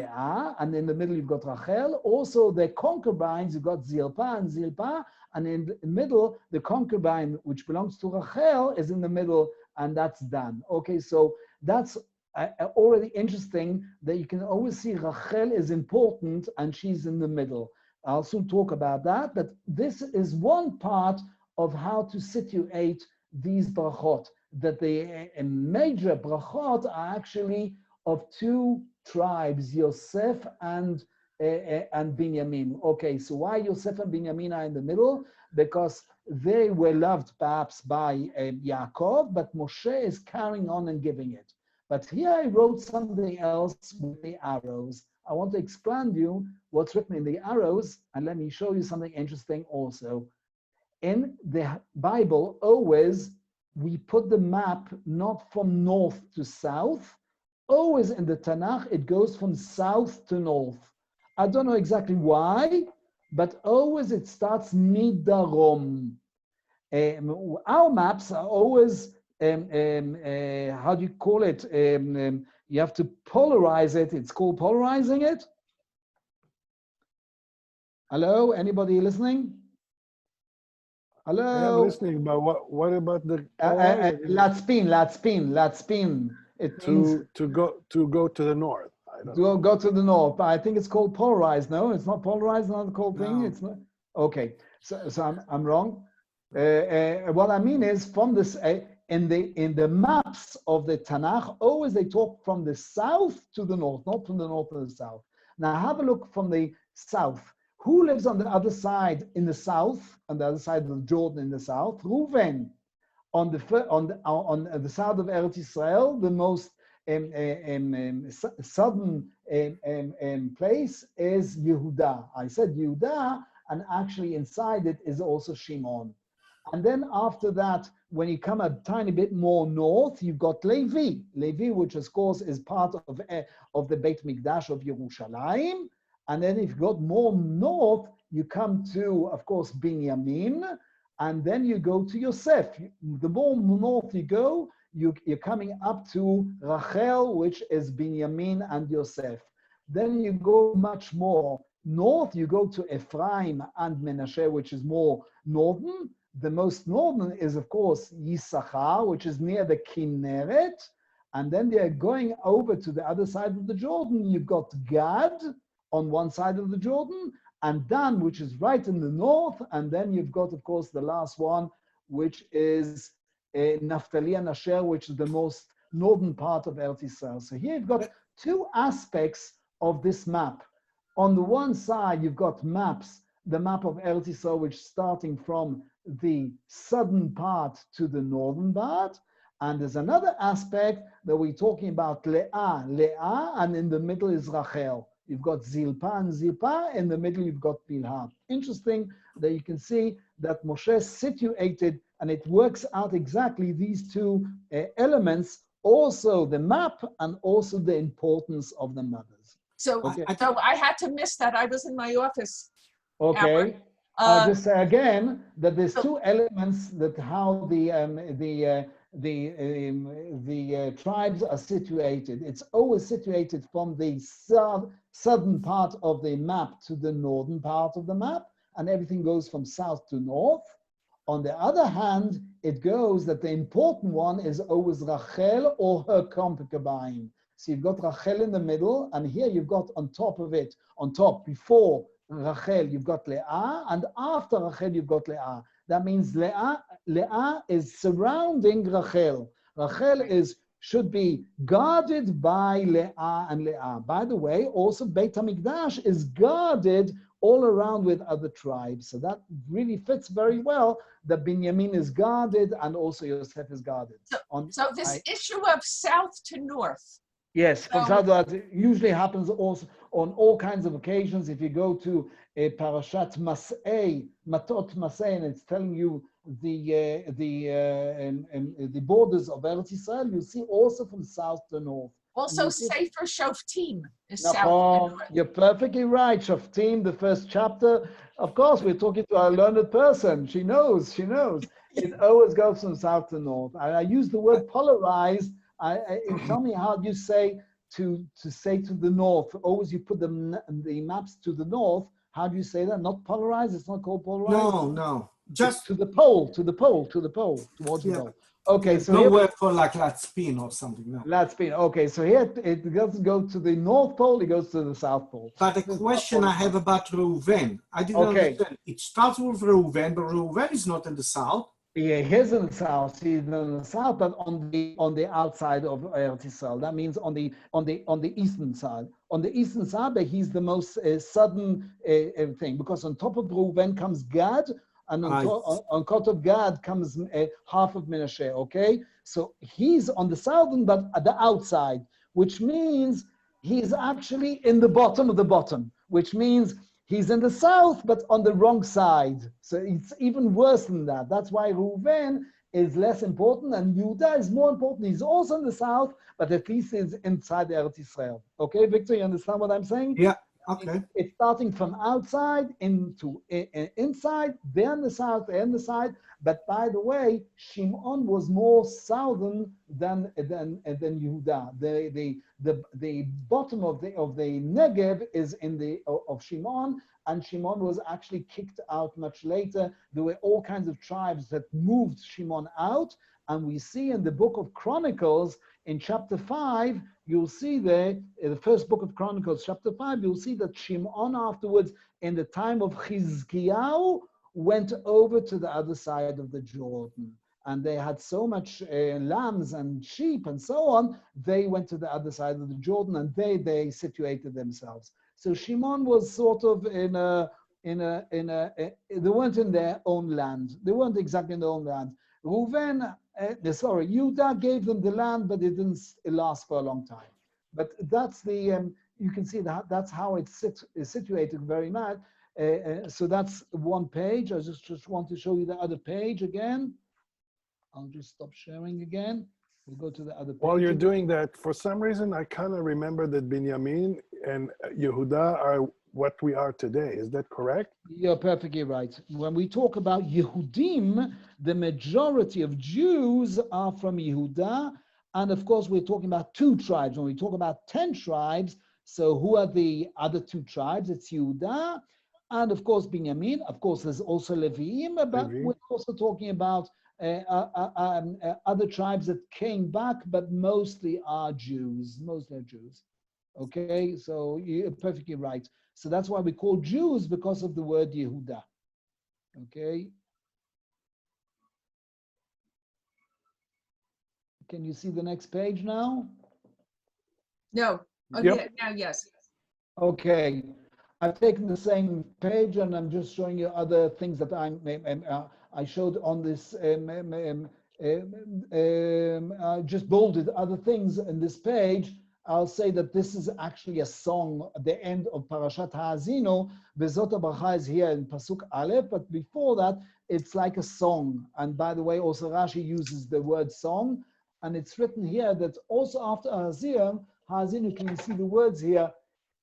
in the middle you've got Rachel. Also the concubines, you've got Zilpah, and in the middle, the concubine, which belongs to Rachel, is in the middle, and that's Dan. Okay, so that's already interesting that you can always see Rachel is important, and she's in the middle. I'll soon talk about that, but this is one part of how to situate these brachot, that the major brachot are actually of 2 tribes, Yosef and Binyamin. Okay, so why Yosef and Binyamin are in the middle? Because they were loved perhaps by Yaakov, but Moshe is carrying on and giving it. But here I wrote something else with the arrows. I want to explain to you what's written in the arrows, and let me show you something interesting also. In the Bible, always we put the map not from north to south. Always in the Tanakh, it goes from south to north. I don't know exactly why, but always it starts midarom. Our maps are always, how do you call it? You have to polarize it. It's called polarizing it. Hello, anybody listening? Hello? I am listening, but what about the Latspin. It means to go to the north? I don't to go to the north. But I think it's called polarized. No, it's not polarized. Not the cold thing. No. It's not. Okay, so I'm wrong. What I mean is from this in the maps of the Tanakh, always they talk from the south to the north, not from the north to the south. Now have a look from the south. Who lives on the other side in the south, on the other side of the Jordan in the south? Reuven. On the south of Eretz Israel, the most southern place is Yehuda. I said Yehuda, and actually inside it is also Shimon. And then after that, when you come a tiny bit more north, you've got Levi. Levi, which of course is part of the Beit Mikdash of Yerushalayim. And then if you got more north, you come to, of course, Binyamin, and then you go to Yosef. The more north you go, you're coming up to Rachel, which is Binyamin and Yosef. Then you go much more north, you go to Ephraim and Menashe, which is more northern. The most northern is, of course, Yisachar, which is near the Kinneret. And then they're going over to the other side of the Jordan. You've got Gad on one side of the Jordan, and Dan, which is right in the north, and then you've got, of course, the last one, which is Naphtali and Asher, which is the most northern part of Eretz Israel. So here you've got 2 aspects of this map. On the one side, you've got maps, the map of Eretz Yisrael, which is starting from the southern part to the northern part. And there's another aspect that we're talking about Leah, and in the middle is Rachel. You've got Zilpah and Zilpah, in the middle you've got Bilhah. Interesting that you can see that Moshe situated, and it works out exactly these two elements, also the map and also the importance of the mothers. So, Okay. so I had to miss that. I was in my office. Okay. I'll just say again that there's two elements that how the tribes are situated. It's always situated from the southern part of the map to the northern part of the map, and everything goes from south to north. On the other hand, it goes that the important one is always Rachel or her concubine. So you've got Rachel in the middle, and here you've got on top of it, on top, before Rachel, you've got Leah, and after Rachel, you've got Leah. That means Leah is surrounding Rachel. Rachel should be guarded by Leah and Leah. By the way, also Beit HaMikdash is guarded all around with other tribes. So that really fits very well that Binyamin is guarded and also Yosef is guarded. So this issue of south to north. Yes, from south to north usually happens also on all kinds of occasions. If you go to a Parashat Mas'ei, Matot Mas'ei, and it's telling you the borders of Eretz Yisrael, you see also from south to north. Also, Sefer Shoftim is south to north. You're perfectly right. Shoftim, the first chapter. Of course, we're talking to a learned person. She knows. It always goes from south to north. I use the word polarized. Tell me how you say to say to the north. Always you put the maps to the north. How do you say that? Not polarized? It's not called polarized? No. Just to the pole, towards the pole. Okay, so no word for like Latspin or something. No. Latspin. Okay, so here it doesn't go to the North Pole, it goes to the South Pole. But the question I have about Reuven, I didn't understand. It starts with Reuven, but Reuven is not in the south. Yeah, he's in the south. He's in the south, but on the outside of Eretz Yisrael. That means on the eastern side. On the eastern side, but he's the most southern thing, because on top of Reuven comes Gad, and on top of Gad comes half of Menashe, okay? So he's on the southern, but at the outside, which means he's actually in the bottom of the bottom, which means he's in the south, but on the wrong side. So it's even worse than that. That's why Reuven is less important, and Yehuda is more important. He's also in the south, but at least he's inside the Eretz Yisrael. Okay, Victor, you understand what I'm saying? Yeah. Okay. It's starting from outside into inside. They're in the south, they're in the side. But by the way, Shimon was more southern than Yehuda. The bottom of the Negev is of Shimon, and Shimon was actually kicked out much later. There were all kinds of tribes that moved Shimon out, and we see in the book of Chronicles in chapter 5. You'll see there, in the first book of Chronicles, chapter 5, you'll see that Shimon afterwards, in the time of Chizkiyahu, went over to the other side of the Jordan. And they had so much lambs and sheep and so on, they went to the other side of the Jordan, and they situated themselves. So Shimon was sort of they weren't in their own land. They weren't exactly in their own land. Yehuda gave them the land, but it didn't last for a long time. But that's you can see that's how it's situated very much. So that's one page. I just want to show you the other page again. I'll just stop sharing again. We'll go to the other page. While you're doing that, for some reason, I kind of remember that Binyamin and Yehuda are what we are today. Is that correct? You're perfectly right. When we talk about Yehudim, the majority of Jews are from Yehuda. And of course, we're talking about two tribes. When we talk about 10 tribes, so who are the other two tribes? It's Yehuda. And of course, Binyamin. Of course, there's also Leviim, but we're also talking about other tribes that came back, but mostly are Jews. Okay, so you're perfectly right. So that's why we call Jews, because of the word Yehuda. Okay. Can you see the next page now? No. Yep. Yeah, now, yes. Okay. I've taken the same page and I'm just showing you other things that I showed on this. I just bolded other things in this page. I'll say that this is actually a song at the end of Parashat Ha'azino. Vezot Habracha is here in Pasuk Aleph, but before that, it's like a song. And by the way, also Rashi uses the word song. And it's written here that also after Ha'azino, you can see the words here,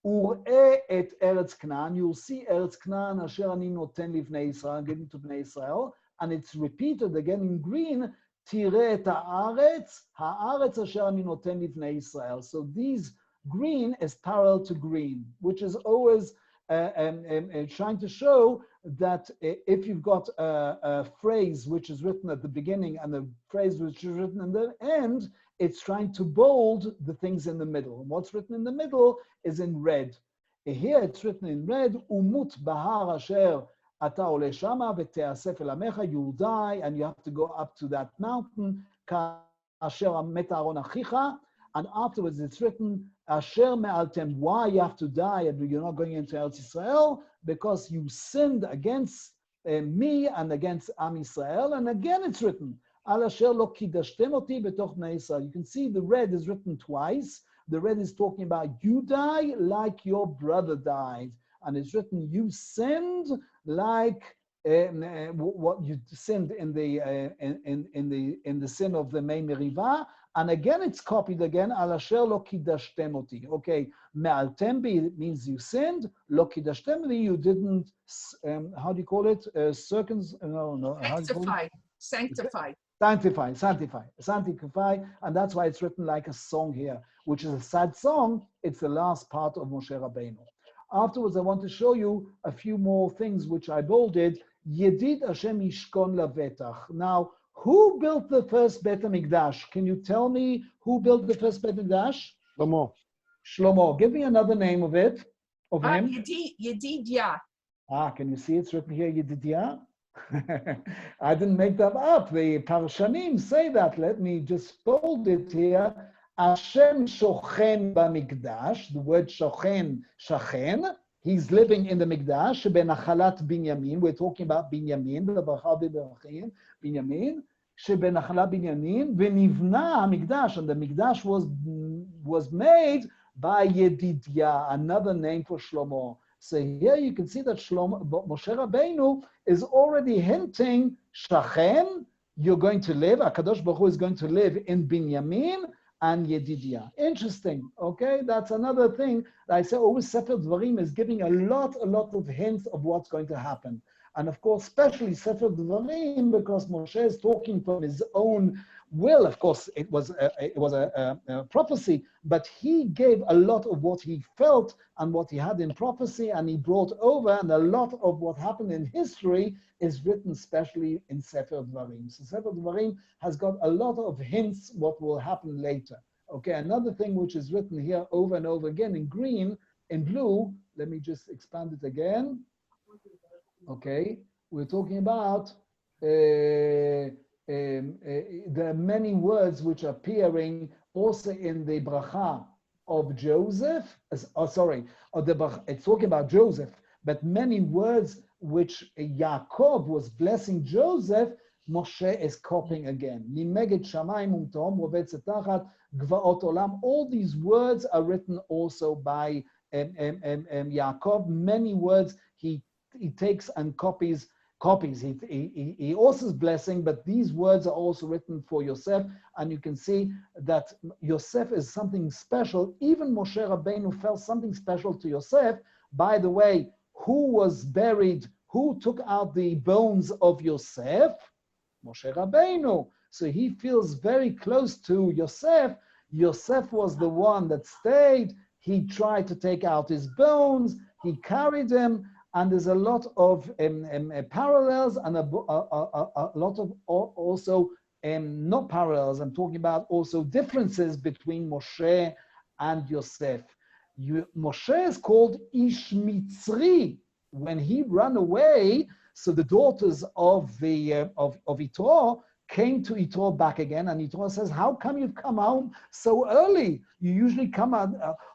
Ur'e et Eretz Canaan, you'll see Eretz Canaan, Asher ani noten livnei Israel, given to Bnei Israel. And it's repeated again in green, Tire et ha'aretz asher ani noten livnei Israel. So these green is parallel to green, which is always trying to show that if you've got a phrase which is written at the beginning and a phrase which is written in the end, it's trying to bold the things in the middle. And what's written in the middle is in red. Here it's written in red, Umut bahar asher ata ole shama v'te'asef el amecha, you'll die, and you have to go up to that mountain, asher met Aaron achicha, and afterwards it's written, asher me'altem, why you have to die and you're not going into Eretz Israel? Because you sinned against me and against Am Israel. And again it's written, Al asher lo kidashtem oti betoch bnei Israel. You can see the red is written twice. The red is talking about you die like your brother died. And it's written, you sinned like what you sinned in the sin of the Mei Meriva. And again, it's copied again. Al asher lo kidashtem oti. Okay, me'altem bi means you sinned. Lo kidashtem oti, you didn't. How do you call it? Sanctify. Sanctify, and that's why it's written like a song here, which is a sad song. It's the last part of Moshe Rabbeinu. Afterwards, I want to show you a few more things which I bolded. Yedid Hashem Yishkon Lavetach. Now, who built the first Bet HaMikdash? Can you tell me who built the first Bet HaMikdash? Shlomo. Give me another name of it, of him. Yedidia. Can you see it's written here, Yedidia? I didn't make that up. The Parshanim say that. Let me just bold it here. Hashem shochen b'mikdash. The word shochen, shachen. He's living in the mikdash. Shebenachalat Binyamin. We're talking about Binyamin. Binyamin. Shebenachalat Binyamin. V'nivna mikdash. And the mikdash was made by Yedidia, another name for Shlomo. So here you can see that Moshe Rabbeinu is already hinting, Shachen, you're going to live, HaKadosh Baruch Hu is going to live in Binyamin and Yedidia. Interesting, okay? That's another thing that I say always Sefer Dvarim is giving a lot of hints of what's going to happen. And of course, especially Sefer Dvarim, because Moshe is talking from his own will. Of course, it was a prophecy, but he gave a lot of what he felt and what he had in prophecy, and he brought over, and a lot of what happened in history is written especially in Sefer Dvarim. So Sefer Dvarim has got a lot of hints what will happen later. Okay, another thing which is written here over and over again in green, in blue, let me just expand it again. Okay, we're talking about there are many words which are appearing also in the bracha of Joseph. It's talking about Joseph, but many words which Yaakov was blessing Joseph, Moshe is copying again. All these words are written also by Yaakov. Many words he takes and copies. He also is blessing, but these words are also written for Yosef, and you can see that Yosef is something special. Even Moshe Rabbeinu felt something special to Yosef. By the way, who was buried? Who took out the bones of Yosef? Moshe Rabbeinu. So he feels very close to Yosef. Yosef was the one that stayed. He tried to take out his bones. He carried him. And there's a lot of parallels and a lot of also not parallels. I'm talking about also differences between Moshe and Yosef. Moshe is called Ish Mitzri. When he ran away, so the daughters of Yitro came to Yitro back again, and Yitro says, how come you've come home so early? You usually come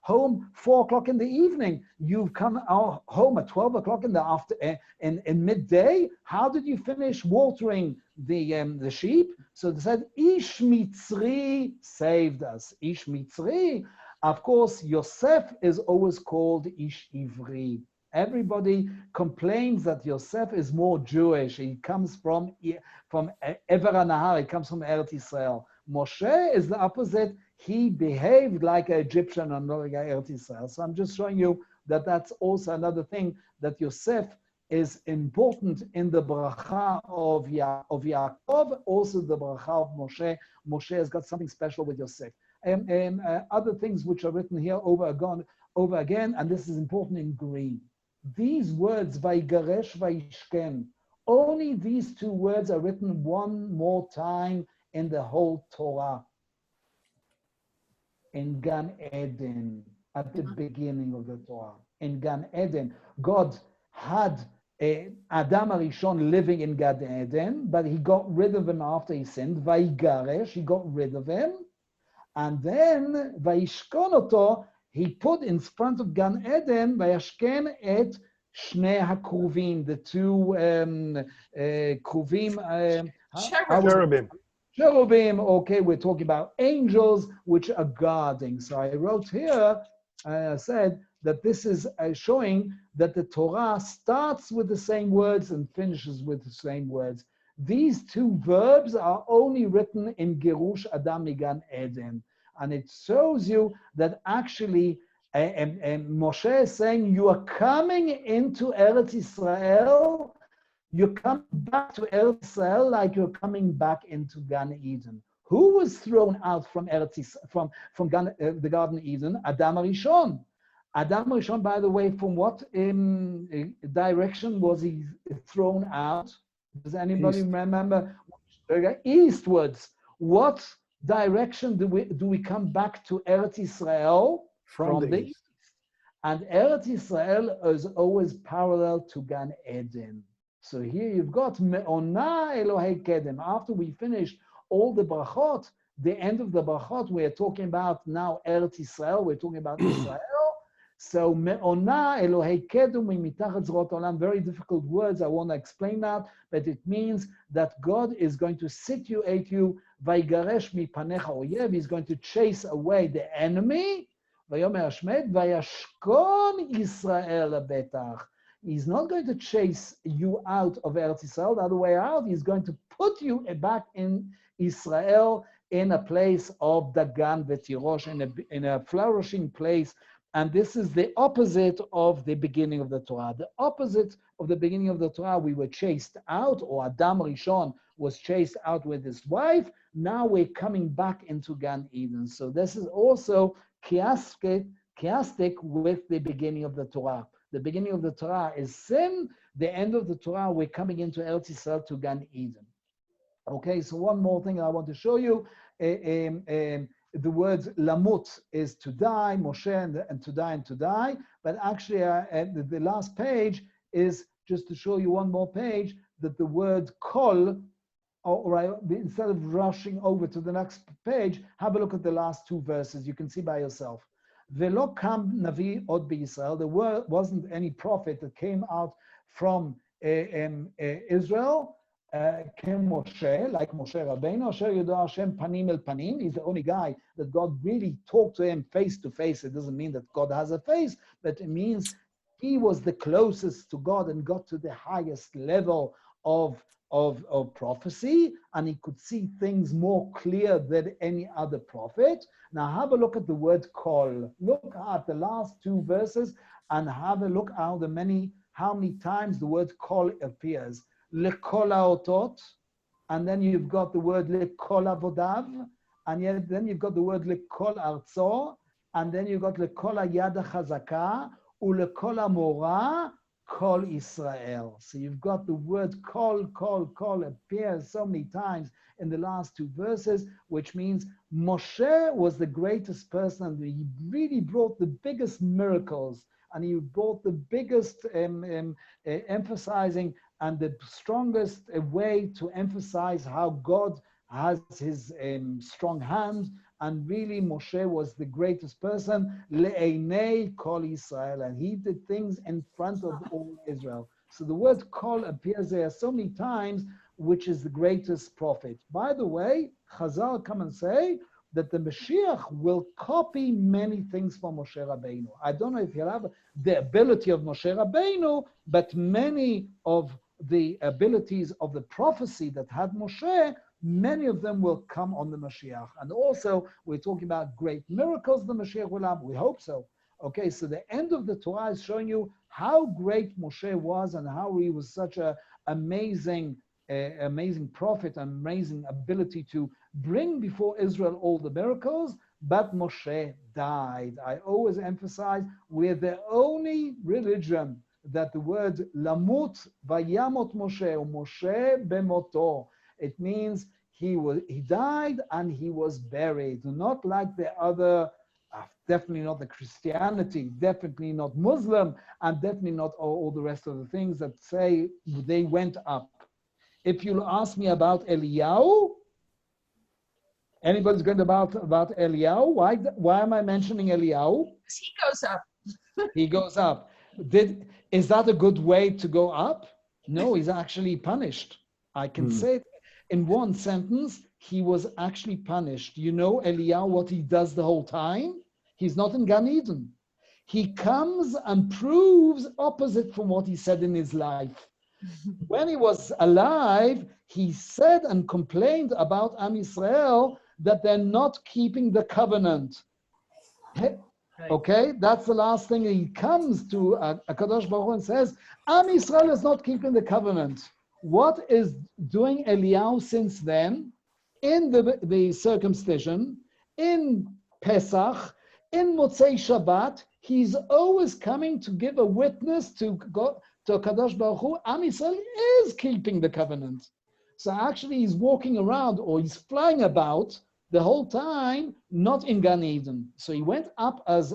home 4 o'clock in the evening. You've come home at 12 o'clock in the in midday. How did you finish watering the sheep? So they said, Ish Mitzri saved us. Ish Mitzri. Of course, Yosef is always called Ish Ivri. Everybody complains that Yosef is more Jewish. He comes from Ever Nahar. He comes from Eretz Israel. Moshe is the opposite. He behaved like an Egyptian and not like Eretz Israel. So I'm just showing you that that's also another thing, that Yosef is important in the bracha of Yaakov, also the bracha of Moshe. Moshe has got something special with Yosef. Other things which are written here over again, and this is important in green. These words, Vaigaresh, Vaishken, only these 2 words are written one more time in the whole Torah. In Gan Eden, at the beginning of the Torah. In Gan Eden, God had Adam Arishon living in Gan Eden, but he got rid of him after he sinned. Vaigaresh, he got rid of him. And then, Vaishkon oto, he put in front of Gan Eden, Vayashken et Shnei HaKruvim, the 2 Kruvim. Cherubim. Cherubim, okay, we're talking about angels which are guarding. So I wrote here, I said that this is showing that the Torah starts with the same words and finishes with the same words. These 2 verbs are only written in Gerush Adam Migan Eden. And it shows you that actually Moshe is saying, you are coming into Eretz Israel, you're coming back to Eretz Israel like you're coming back into Gan Eden. Who was thrown out from from the Garden Eden? Adam Arishon. Adam Arishon, by the way, from what direction was he thrown out? Does anybody remember? Eastwards. What direction do we come back to Eretz Israel? From the east. And Eretz Israel is always parallel to Gan Eden. So here you've got Me'ona Elohei Kedem. After we finish all the brachot, the end of the brachot, we're talking about now Eretz Israel, we're talking about Israel. So Me'ona Elohei Kedem Mitachat Zrot Olam, very difficult words, I want to explain that, but it means that God is going to situate you, Vaigaresh Mipanecha Oyev, he's going to chase away the enemy, Vayomer Hashmed, Vayashkon Israel Betach. He's not going to chase you out of Eretz Israel, the other way out. He's going to put you back in Israel in a place of Dagan Vetirosh, in a flourishing place. And this is the opposite of the beginning of the Torah. The opposite of the beginning of the Torah, we were chased out, or Adam Rishon was chased out with his wife. Now we're coming back into Gan Eden. So this is also chiastic with the beginning of the Torah. The beginning of the Torah is sin. The end of the Torah, we're coming into Eretz Israel to Gan Eden. Okay, so one more thing I want to show you. The word lamut is to die, Moshe, and to die and to die. But actually, the last page is just to show you one more page that the word kol, or instead of rushing over to the next page, have a look at the last 2 verses. You can see by yourself. Velo kam navi od b'Yisrael. There wasn't any prophet that came out from Israel. Came Moshe, like Moshe Rabbeinu, Asher Yoda Hashem panim el panim. He's the only guy that God really talked to him face to face. It doesn't mean that God has a face, but it means he was the closest to God and got to the highest level of prophecy, and he could see things more clear than any other prophet. Now have a look at the word kol. Look at the last 2 verses and have a look how many times the word kol appears. Lekol haotot, and then you've got the word lekol avodav, and then you've got the word lekol arzo, and then you've got lekol hayad hachazaka, ulekol hamora, kol Israel. So you've got the word kol appears so many times in the last 2 verses, which means Moshe was the greatest person, and he really brought the biggest miracles, and he brought the biggest emphasizing and the strongest way to emphasize how God has his strong hand, and really Moshe was the greatest person, le'einei kol Israel, and he did things in front of all Israel. So the word kol appears there so many times, which is the greatest prophet. By the way, Chazal come and say that the Mashiach will copy many things from Moshe Rabbeinu. I don't know if he'll have the ability of Moshe Rabbeinu, but many of the abilities of the prophecy that had Moshe, many of them will come on the Mashiach. And also, we're talking about great miracles the Mashiach will have. We hope so. Okay, so the end of the Torah is showing you how great Moshe was and how he was such an amazing prophet, amazing ability to bring before Israel all the miracles, but Moshe died. I always emphasize, we're the only religion that the word lamut vayamot Moshe, or Moshe bemoto, it means he died and he was buried. Not like the other, definitely not the Christianity, definitely not Muslim, and definitely not all the rest of the things that say they went up. If you'll ask me about Eliyahu, anybody's going about Eliyahu? Why am I mentioning Eliyahu? He goes up. He goes up. Is that a good way to go up? No, he's actually punished. I can say it in one sentence, he was actually punished. You know Eliyahu, what he does the whole time? He's not in Gan Eden. He comes and proves opposite from what he said in his life. When he was alive, he said and complained about Am Yisrael that they're not keeping the covenant. Okay, that's the last thing. He comes to Kadosh Baruch Hu and says, Am Yisrael is not keeping the covenant. What is doing Eliyahu since then? In the circumcision, in Pesach, in Motzei Shabbat, he's always coming to give a witness to God, to Kadosh Baruch Hu. Am Yisrael is keeping the covenant. So actually he's walking around, or he's flying about the whole time, not in Gan Eden. So he went up as,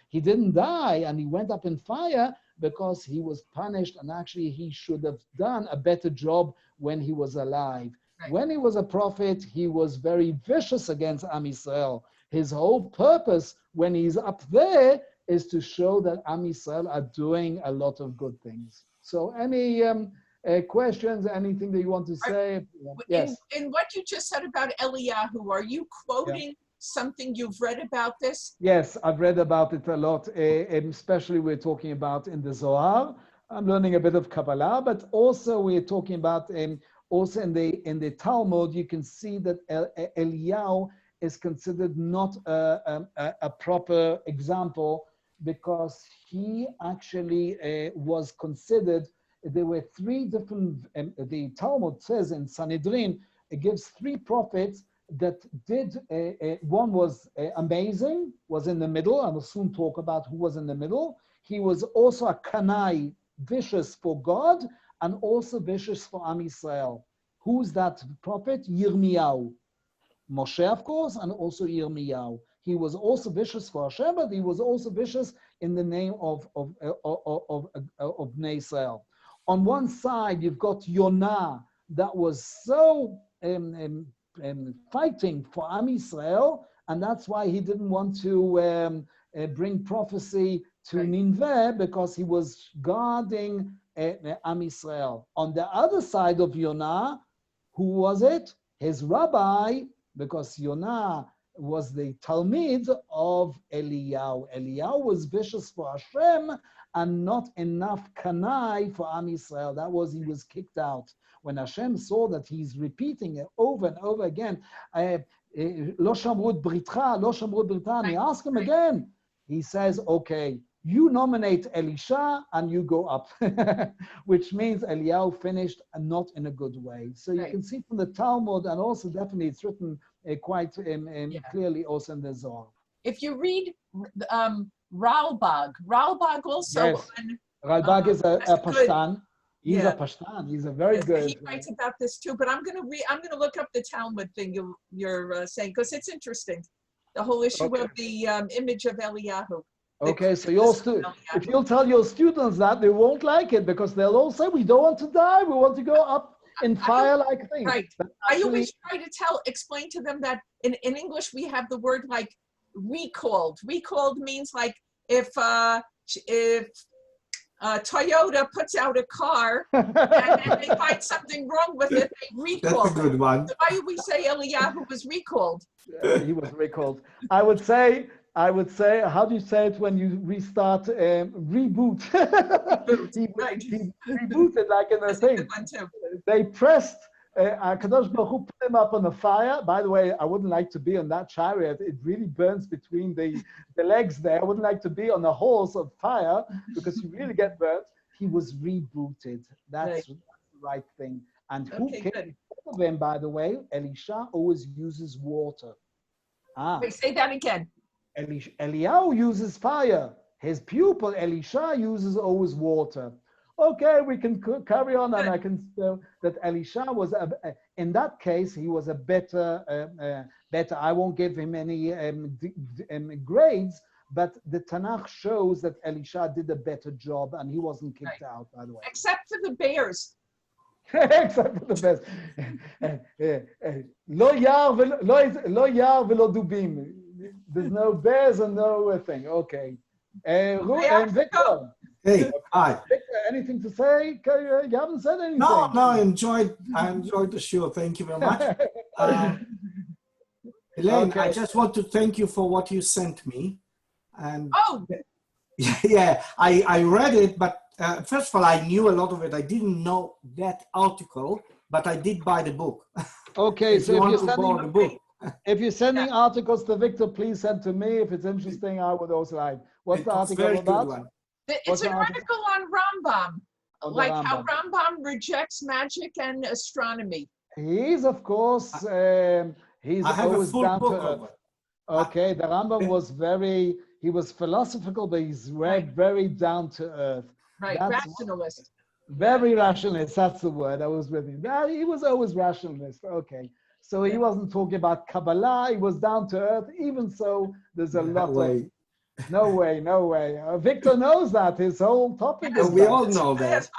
he didn't die, and he went up in fire because he was punished, and actually he should have done a better job when he was alive. Right. When he was a prophet, he was very vicious against Am Yisrael. His whole purpose when he's up there is to show that Am Yisrael are doing a lot of good things. So any questions, anything that you want to say? Yes. In what you just said about Eliyahu, are you quoting something you've read about this? Yes, I've read about it a lot, especially we're talking about in the Zohar. I'm learning a bit of Kabbalah, but also we're talking about, also in the Talmud, you can see that Eliyahu is considered not a proper example, because he actually was considered, there were three different, the Talmud says in Sanhedrin, it gives three prophets that did, one was amazing, was in the middle. I will soon talk about who was in the middle. He was also a kanai, vicious for God, and also vicious for Am Yisrael. Who's that prophet? Yirmiyahu. Moshe, of course, and also Yirmiyahu. He was also vicious for Hashem, but he was also vicious in the name of Bnei Israel. On one side, you've got Yonah, that was so fighting for Am Yisrael, and that's why he didn't want to bring prophecy to Nineveh, because he was guarding Am Yisrael. On the other side of Yonah, who was it? His rabbi, because Yonah was the Talmid of Eliyahu. Eliyahu was vicious for Hashem and not enough kanai for Am Yisrael. That was, he was kicked out. When Hashem saw that he's repeating it over and over again, Lo shamru britcha, lo shamru britcha, and he asked him again. He says, okay, you nominate Elisha and you go up, which means Eliyahu finished and not in a good way. So you can see from the Talmud, and also definitely it's written quite clearly also in the Zohar. If you read Ralbag also. Yes. Ralbag is a Pashtan. He's a Pashtan. He's a very good. He writes about this too, but I'm going to look up the Talmud thing you're saying, because it's interesting. The whole issue of the image of Eliyahu. Okay, so if you'll tell your students that, they won't like it because they'll all say, we don't want to die, we want to go up in fire like things. Right. I always try to explain to them that in English we have the word like recalled. Recalled means like if Toyota puts out a car and then they find something wrong with it, they recall. That's a good one. So why do we say Eliyahu was recalled? He was recalled. I would say, how do you say it when you restart? Reboot. He rebooted like in a thing. They pressed, Kadosh Baruch Hu put him up on the fire. By the way, I wouldn't like to be on that chariot. It really burns between the legs there. I wouldn't like to be on a horse of fire because you really get burnt. He was rebooted. That's the right thing. And who came before of him, by the way? Elisha always uses water. Wait, say that again. Eliyahu uses fire. His pupil, Elisha, uses always water. Okay, we can carry on, and I can say that Elisha was, in that case, he was a better, I won't give him any grades, but the Tanakh shows that Elisha did a better job, and he wasn't kicked out, by the way. Except for the bears. Except for the bears. Lo yar velo dubim. There's no bears and no thing. Okay. Victor. Hey, hi. Victor, anything to say? You haven't said anything. No, I enjoyed the show. Thank you very much. Elaine, I just want to thank you for what you sent me. And yeah, I read it, but first of all, I knew a lot of it. I didn't know that article, but I did buy the book. Okay, so if you're sending articles to Victor, please send to me. If it's interesting, I would also like. What's the article about? It's an article on Rambam, like how Rambam rejects magic and astronomy. He's, of course, he's always down to earth. Okay, the Rambam was he was philosophical, but he's very down to earth. Right, rationalist. Very rationalist, that's the word I was with him. He was always rationalist, okay. So he wasn't talking about Kabbalah, he was down to earth. Even so, there's a lot of... No way. Victor knows that. His whole topic is we all know that.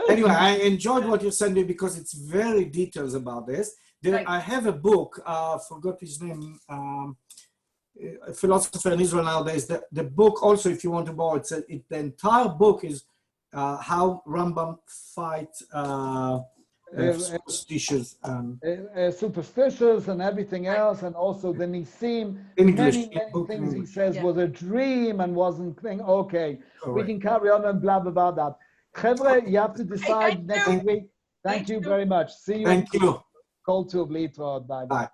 Anyway, I enjoyed what you sent me because it's very details about this. I have a book, forgot his name, a philosopher in Israel nowadays. The book also, if you want to borrow it, the entire book is how Rambam fights superstitious and everything else, and also the Nisim. Many things he says was a dream and wasn't thing. Okay, we can carry on and blab about that. Chevre, you have to decide next week. Thank you very much. See you. Thank you. Call to Bye.